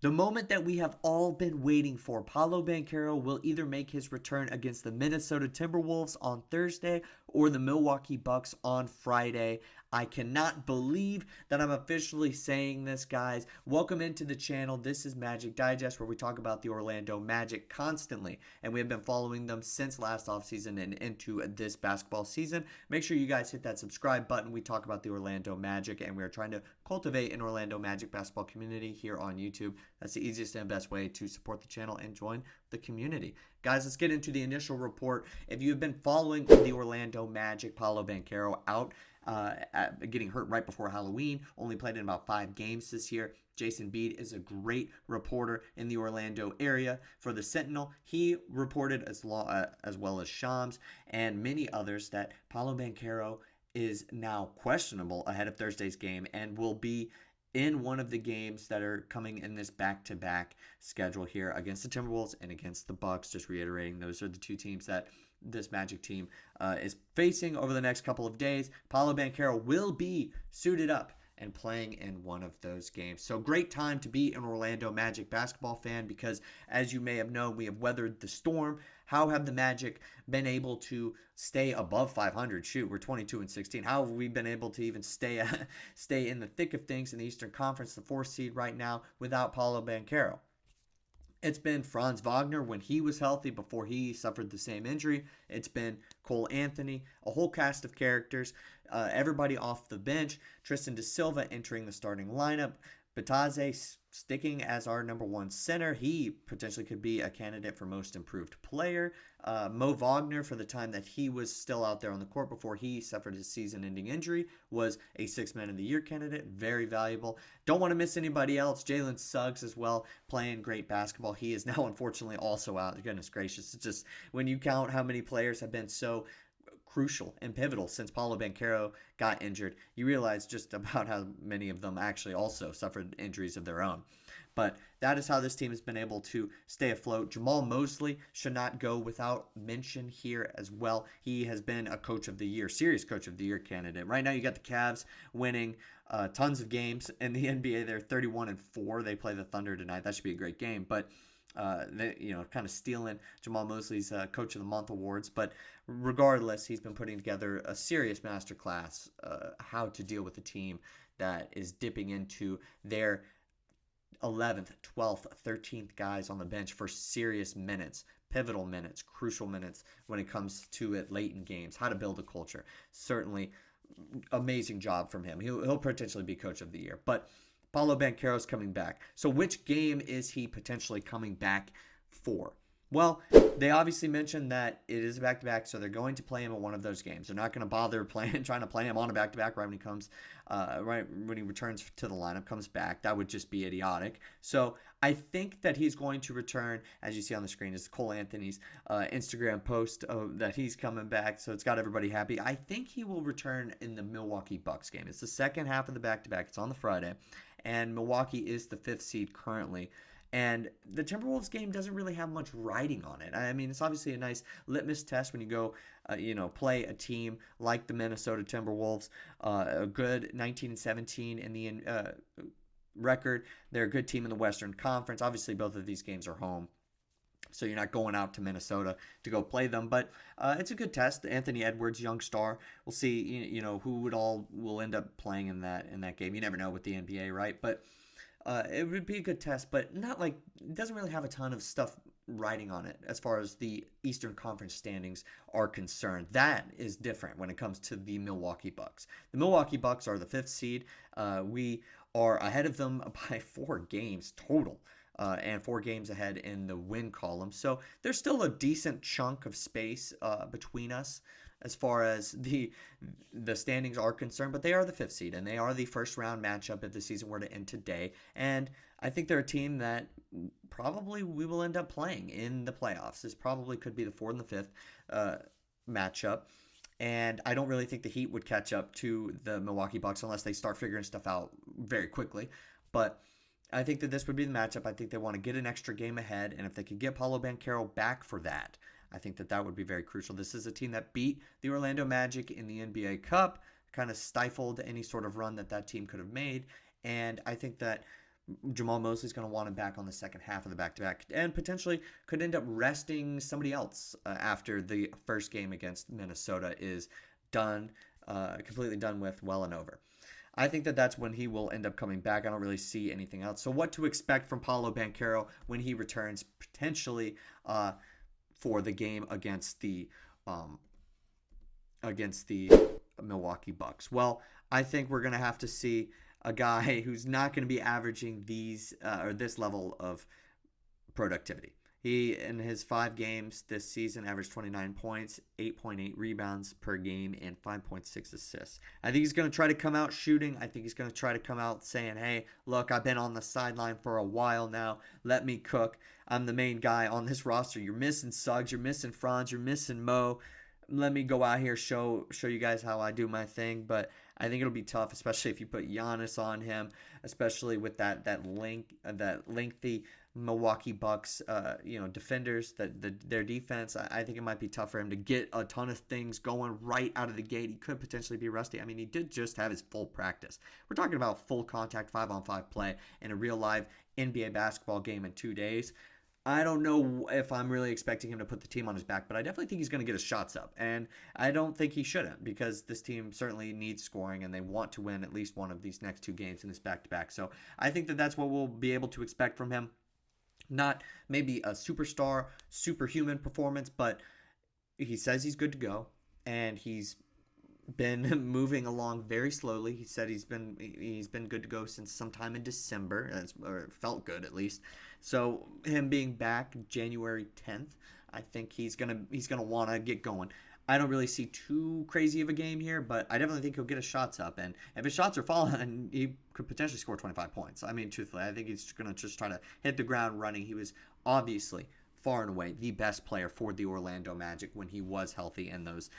The moment that we have all been waiting for. Paulo Banchero will either make his return against the Minnesota Timberwolves on Thursday or the Milwaukee Bucks on Friday. I cannot believe that I'm officially saying this, guys. Welcome into the channel. This is Magic Digest, where we talk about the Orlando Magic constantly, and we have been following them since last offseason and into this basketball season. Make sure you guys hit that subscribe button. We talk about the Orlando Magic, and we are trying to cultivate an Orlando Magic basketball community here on YouTube. That's the easiest and best way to support the channel and join the community. Guys, let's get into the initial report. If you've been following the Orlando Magic, Paolo Banchero out, getting hurt right before Halloween, only played in about 5 games this year. Jason Beede is a great reporter in the Orlando area for the Sentinel. He reported as well as Shams and many others that Paolo Banchero is now questionable ahead of Thursday's game and will be in one of the games that are coming in this back-to-back schedule here against the Timberwolves and against the Bucks. Just reiterating, those are the two teams that this Magic team is facing over the next couple of days. Paolo Banchero will be suited up and playing in one of those games. So great time to be an Orlando Magic basketball fan because, as you may have known, we have weathered the storm. How have the Magic been able to stay above 500? Shoot, we're 22-16. How have we been able to even stay in the thick of things in the Eastern Conference, the 4th seed right now, without Paolo Banchero? It's been Franz Wagner when he was healthy before he suffered the same injury. It's been Cole Anthony, a whole cast of characters, everybody off the bench. Tristan da Silva entering the starting lineup. Bataze sticking as our number 1 center. He potentially could be a candidate for most improved player. Mo Wagner, for the time that he was still out there on the court before he suffered his season-ending injury, was a 6th Man of the Year candidate. Very valuable. Don't want to miss anybody else. Jalen Suggs as well, playing great basketball. He is now unfortunately also out. Goodness gracious. It's just when you count how many players have been so crucial and pivotal since Paolo Banchero got injured, you realize just about how many of them actually also suffered injuries of their own. But that is how this team has been able to stay afloat. Jamahl Mosley should not go without mention here as well. He has been a Coach of the Year, serious Coach of the Year candidate. Right now you got the Cavs winning tons of games in the NBA. They're 31-4. They play the Thunder tonight. That should be a great game. But they, kind of stealing Jamahl Mosley's Coach of the Month awards. But regardless, he's been putting together a serious masterclass how to deal with a team that is dipping into their 11th, 12th, 13th guys on the bench for serious minutes, pivotal minutes, crucial minutes when it comes to it late in games, how to build a culture. Certainly amazing job from him. He'll potentially be Coach of the Year. But Paolo Banchero's coming back. So which game is he potentially coming back for? Well, they obviously mentioned that it is a back-to-back, so they're going to play him in one of those games. They're not going to bother trying to play him on a back-to-back right when he comes, right when he returns to the lineup, comes back. That would just be idiotic. So I think that he's going to return, as you see on the screen, is Cole Anthony's Instagram post that he's coming back. So it's got everybody happy. I think he will return in the Milwaukee Bucks game. It's the second half of the back-to-back. It's on the Friday, and Milwaukee is the 5th seed currently. And the Timberwolves game doesn't really have much riding on it. I mean, it's obviously a nice litmus test when you go, play a team like the Minnesota Timberwolves, a good 19-17 in the record. They're a good team in the Western Conference. Obviously, both of these games are home, so you're not going out to Minnesota to go play them. But it's a good test. Anthony Edwards, young star. We'll see, who will end up playing in that game. You never know with the NBA, right? But it would be a good test, but not like it doesn't really have a ton of stuff riding on it as far as the Eastern Conference standings are concerned. That is different when it comes to the Milwaukee Bucks. The Milwaukee Bucks are the 5th seed. We are ahead of them by 4 games total. And 4 games ahead in the win column. So there's still a decent chunk of space between us as far as the standings are concerned, but they are the 5th seed, and they are the first round matchup if the season were to end today. And I think they're a team that probably we will end up playing in the playoffs. This probably could be the 4th and the 5th matchup. And I don't really think the Heat would catch up to the Milwaukee Bucks unless they start figuring stuff out very quickly. But I think that this would be the matchup. I think they want to get an extra game ahead, and if they could get Paolo Banchero back for that, I think that would be very crucial. This is a team that beat the Orlando Magic in the NBA Cup, kind of stifled any sort of run that team could have made, and I think that Jamahl Mosley's going to want him back on the second half of the back-to-back and potentially could end up resting somebody else after the first game against Minnesota is done, completely done with, well and over. I think that that's when he will end up coming back. I don't really see anything else. So what to expect from Paulo Banchero when he returns potentially for the game against the Milwaukee Bucks? Well, I think we're going to have to see a guy who's not going to be averaging these or this level of productivity. He, in his 5 games this season, averaged 29 points, 8.8 rebounds per game, and 5.6 assists. I think he's going to try to come out shooting. I think he's going to try to come out saying, hey, look, I've been on the sideline for a while now. Let me cook. I'm the main guy on this roster. You're missing Suggs. You're missing Franz. You're missing Mo. Let me go out here, show you guys how I do my thing. But I think it'll be tough, especially if you put Giannis on him, especially with that lengthy Milwaukee Bucks, defenders, their defense. I think it might be tough for him to get a ton of things going right out of the gate. He could potentially be rusty. I mean, he did just have his full practice. We're talking about full contact 5-on-5 play in a real live NBA basketball game in 2 days. I don't know if I'm really expecting him to put the team on his back, but I definitely think he's going to get his shots up. And I don't think he shouldn't, because this team certainly needs scoring and they want to win at least one of these next 2 games in this back-to-back. So I think that that's what we'll be able to expect from him. Not maybe a superstar, superhuman performance, but he says he's good to go, and he's been moving along very slowly. He said he's been good to go since sometime in December, or it felt good at least. So him being back January 10th, I think he's gonna want to get going. I don't really see too crazy of a game here, but I definitely think he'll get his shots up. And if his shots are falling, he could potentially score 25 points. I mean, truthfully, I think he's going to just try to hit the ground running. He was obviously far and away the best player for the Orlando Magic when he was healthy in those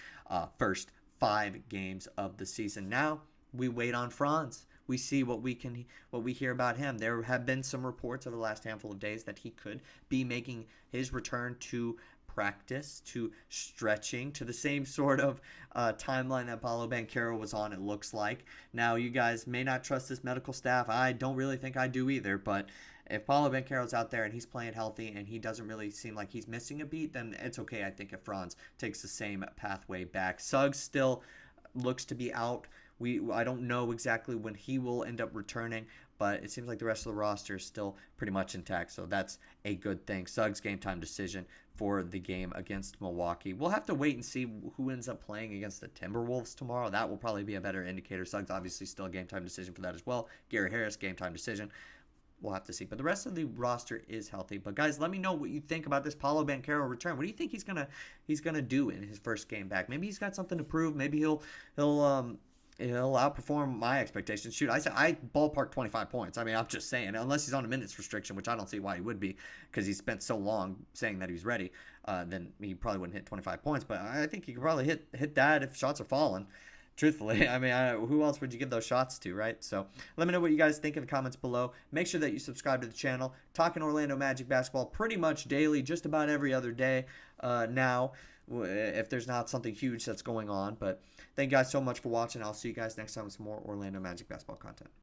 first 5 games of the season. Now we wait on Franz. We see what we hear about him. There have been some reports over the last handful of days that he could be making his return to practice, to stretching, to the same sort of timeline that Paulo Banchero was on, it looks like. Now, you guys may not trust this medical staff. I don't really think I do either, but if Paulo Banchero's out there and he's playing healthy and he doesn't really seem like he's missing a beat, then it's okay, I think, if Franz takes the same pathway back. Suggs still looks to be out. I don't know exactly when he will end up returning, but it seems like the rest of the roster is still pretty much intact, so that's a good thing. Suggs game time decision for the game against Milwaukee. We'll have to wait and see who ends up playing against the Timberwolves tomorrow. That will probably be a better indicator. Suggs obviously still a game time decision for that as well. Gary Harris game time decision. We'll have to see. But the rest of the roster is healthy. But guys, let me know what you think about this Paulo Banchero return. What do you think he's gonna do in his first game back? Maybe he's got something to prove. Maybe he'll outperform my expectations. Shoot, I ballpark 25 points. I mean, I'm just saying, unless he's on a minutes restriction, which I don't see why he would be, because he spent so long saying that he was ready, then he probably wouldn't hit 25 points. But I think he could probably hit that if shots are falling. Truthfully, I mean, who else would you give those shots to, right? So let me know what you guys think in the comments below. Make sure that you subscribe to the channel. Talking Orlando Magic basketball pretty much daily, just about every other day now, if there's not something huge that's going on. But thank you guys so much for watching. I'll see you guys next time with some more Orlando Magic basketball content.